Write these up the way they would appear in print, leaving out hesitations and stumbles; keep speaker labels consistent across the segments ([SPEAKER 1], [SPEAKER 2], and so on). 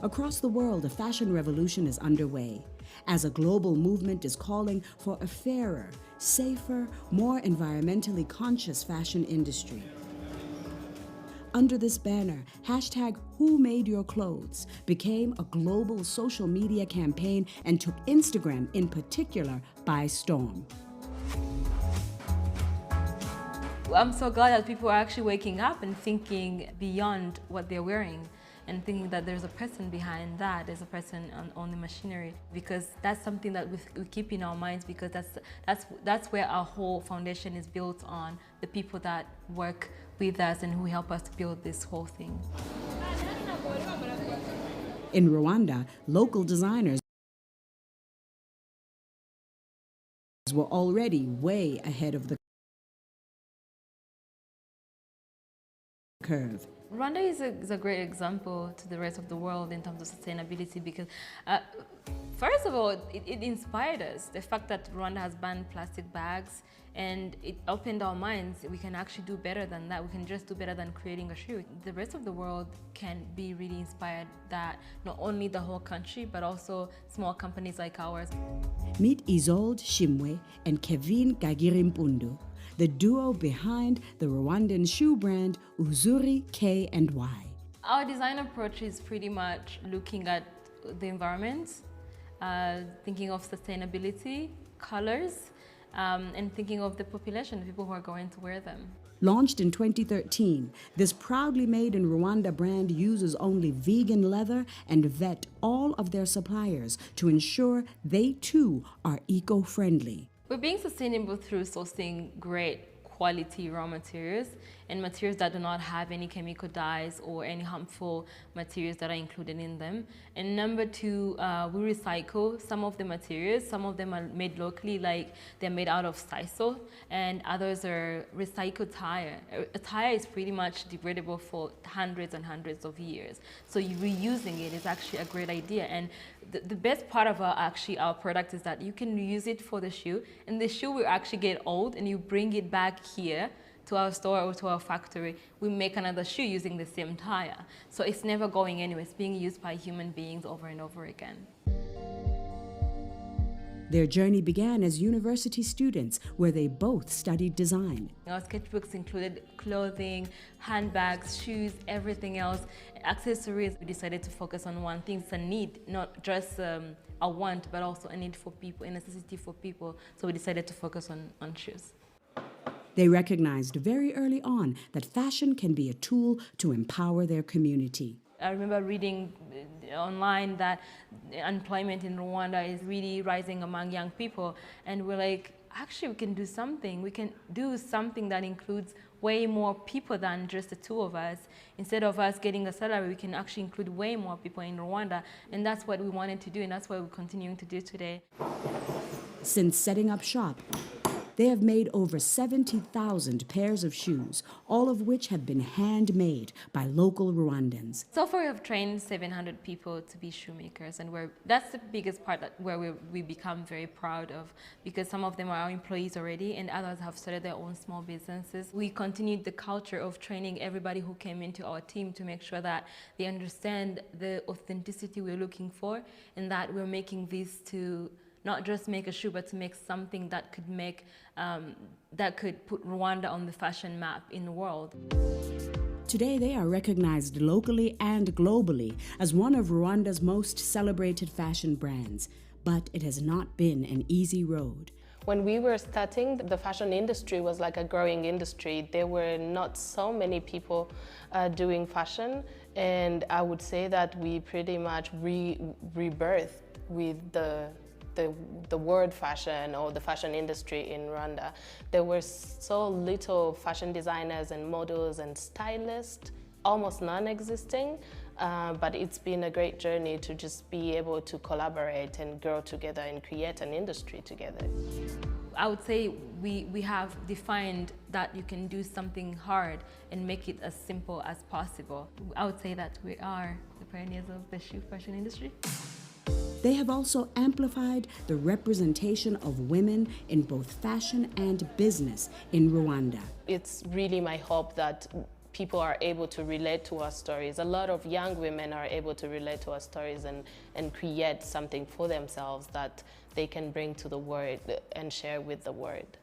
[SPEAKER 1] Across the world, a fashion revolution is underway, as a global movement is calling for a fairer, safer, more environmentally conscious fashion industry. Under this banner, hashtag #WhoMadeYourClothes became a global social media campaign and took Instagram in particular by storm.
[SPEAKER 2] I'm so glad that people are actually waking up and thinking beyond what they're wearing and thinking that there's a person behind that, there's a person on the machinery, because that's something that we keep in our minds, because that's where our whole foundation is built on, the people that work with us and who help us to build this whole thing.
[SPEAKER 1] In Rwanda, local designers were already way ahead of the curve.
[SPEAKER 2] Rwanda is a great example to the rest of the world in terms of sustainability, because first of all, it inspired us. The fact that Rwanda has banned plastic bags, and it opened our minds. We can actually do better than that. We can just do better than creating a shoe. The rest of the world can be really inspired that not only the whole country, but also small companies like ours.
[SPEAKER 1] Meet Isolde Shimwe and Kevin Gagirimpundu, the duo behind the Rwandan shoe brand Uzuri K&Y.
[SPEAKER 2] Our design approach is pretty much looking at the environment, thinking of sustainability, colors, and thinking of the population, the people who are going to wear them.
[SPEAKER 1] Launched in 2013, this proudly made in Rwanda brand uses only vegan leather and vet all of their suppliers to ensure they too are eco-friendly.
[SPEAKER 2] We're being sustainable through sourcing great quality raw materials and materials that do not have any chemical dyes or any harmful materials that are included in them. And number two, we recycle some of the materials. Some of them are made locally, like they're made out of sisal, and others are recycled tire. A tire is pretty much degradable for hundreds and hundreds of years. So reusing it is actually a great idea. And the best part of our product is that you can reuse it for the shoe, and the shoe will actually get old and you bring it back here to our store or to our factory. We make another shoe using the same tire. So it's never going anywhere. It's being used by human beings over and over again.
[SPEAKER 1] Their journey began as university students, where they both studied design.
[SPEAKER 2] Our sketchbooks included clothing, handbags, shoes, everything else, accessories. We decided to focus on one thing. It's a need, not just a want, but also a need for people, a necessity for people. So we decided to focus on shoes.
[SPEAKER 1] They recognized very early on that fashion can be a tool to empower their community.
[SPEAKER 2] I remember reading online that unemployment in Rwanda is really rising among young people, and we're like, actually we can do something. We can do something that includes way more people than just the two of us. Instead of us getting a salary, we can actually include way more people in Rwanda, and that's what we wanted to do, and that's what we're continuing to do today.
[SPEAKER 1] Since setting up shop, they have made over 70,000 pairs of shoes, all of which have been handmade by local Rwandans.
[SPEAKER 2] So far, we have trained 700 people to be shoemakers, and that's the biggest part where we become very proud of, because some of them are our employees already, and others have started their own small businesses. We continued the culture of training everybody who came into our team to make sure that they understand the authenticity we're looking for, and that we're making this to not just make a shoe, but to make something that could that could put Rwanda on the fashion map in the world.
[SPEAKER 1] Today, they are recognized locally and globally as one of Rwanda's most celebrated fashion brands, but it has not been an easy road.
[SPEAKER 3] When we were starting, the fashion industry was like a growing industry. There were not so many people doing fashion, and I would say that we pretty much rebirthed with the word fashion or the fashion industry in Rwanda. There were so little fashion designers and models and stylists, almost non-existing, but it's been a great journey to just be able to collaborate and grow together and create an industry together.
[SPEAKER 2] I would say we have defined that you can do something hard and make it as simple as possible. I would say that we are the pioneers of the shoe fashion industry.
[SPEAKER 1] They have also amplified the representation of women in both fashion and business in Rwanda.
[SPEAKER 3] It's really my hope that people are able to relate to our stories. A lot of young women are able to relate to our stories and create something for themselves that they can bring to the world and share with the world.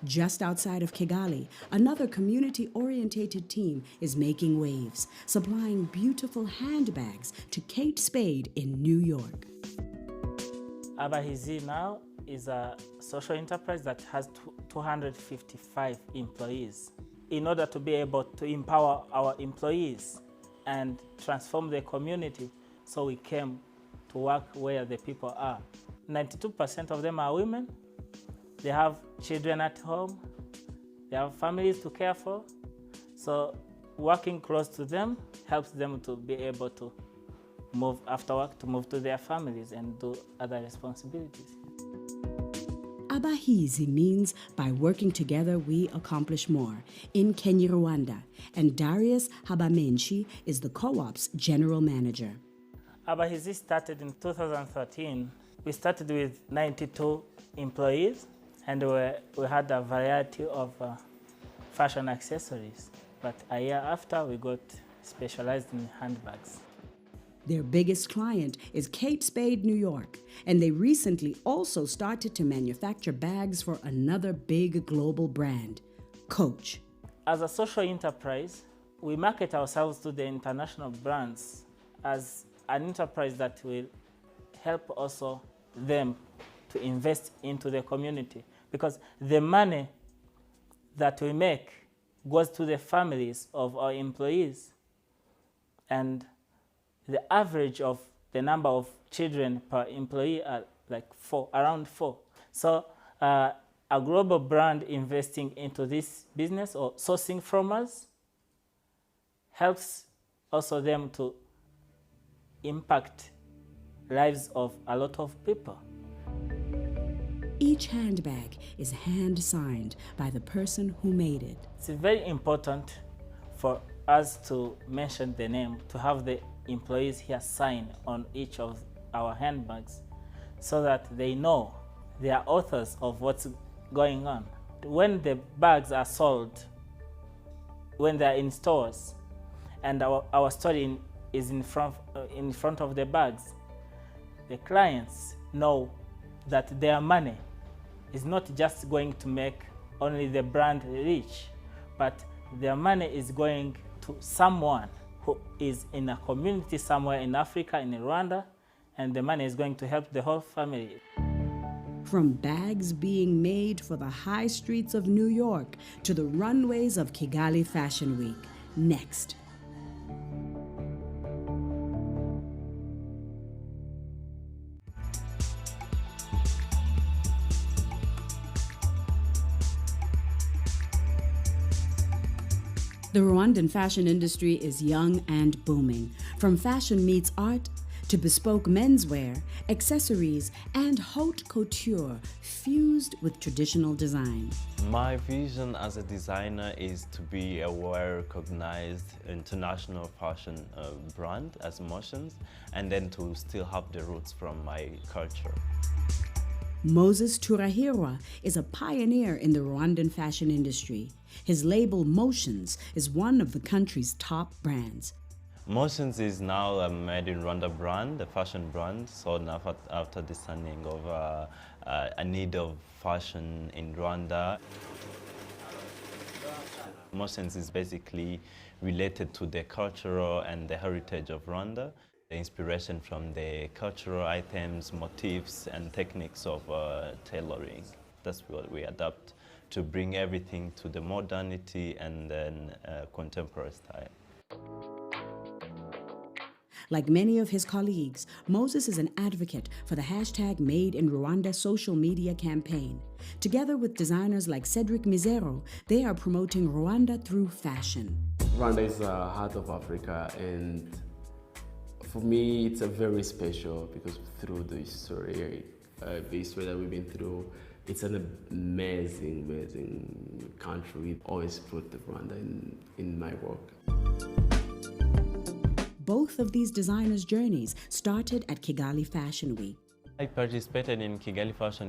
[SPEAKER 1] Just outside of Kigali, another community-orientated team is making waves, supplying beautiful handbags to Kate Spade in New York.
[SPEAKER 4] Abahizi now is a social enterprise that has 255 employees. In order to be able to empower our employees and transform the community, so we came to work where the people are. 92% of them are women. They have children at home. They have families to care for. So working close to them helps them to be able to move after work, to move to their families and do other responsibilities.
[SPEAKER 1] Abahizi means by working together we accomplish more in Kenya, Rwanda, and Darius Habamenshi is the co-op's general manager.
[SPEAKER 4] Abahizi started in 2013. We started with 92 employees, and we had a variety of fashion accessories. But a year after, we got specialized in handbags.
[SPEAKER 1] Their biggest client is Kate Spade, New York, and they recently also started to manufacture bags for another big global brand, Coach.
[SPEAKER 4] As a social enterprise, we market ourselves to the international brands as an enterprise that will help also them to invest into the community, because the money that we make goes to the families of our employees, and the average of the number of children per employee are like around four. So a global brand investing into this business or sourcing from us helps also them to impact lives of a lot of people.
[SPEAKER 1] Each handbag is hand-signed by the person who made it.
[SPEAKER 4] It's very important for us to mention the name, to have the employees here sign on each of our handbags so that they know they are authors of what's going on. When the bags are sold, when they're in stores, and our story is in front of the bags, the clients know that their money is not just going to make only the brand rich, but their money is going to someone who is in a community somewhere in Africa, in Rwanda, and the money is going to help the whole family.
[SPEAKER 1] From bags being made for the high streets of New York to the runways of Kigali Fashion Week. Next. The Rwandan fashion industry is young and booming. From fashion meets art to bespoke menswear, accessories, and haute couture fused with traditional design.
[SPEAKER 5] My vision as a designer is to be a well-recognized international fashion brand as Motions, and then to still have the roots from my culture.
[SPEAKER 1] Moses Turahirwa is a pioneer in the Rwandan fashion industry. His label Motions is one of the country's top brands.
[SPEAKER 5] Motions is now a made in Rwanda brand, a fashion brand, sold after understanding of a need of fashion in Rwanda. Motions is basically related to the cultural and the heritage of Rwanda. The inspiration from the cultural items, motifs, and techniques of tailoring. That's what we adapt to bring everything to the modernity and then contemporary style.
[SPEAKER 1] Like many of his colleagues, Moses is an advocate for the hashtag Made in Rwanda social media campaign. Together with designers like Cedric Mizero, they are promoting Rwanda through fashion.
[SPEAKER 6] Rwanda is the heart of Africa, and for me, it's a very special because through the history that we've been through, it's an amazing, amazing country. We always put Rwanda in my work.
[SPEAKER 1] Both of these designers' journeys started at Kigali Fashion Week.
[SPEAKER 5] I participated in Kigali Fashion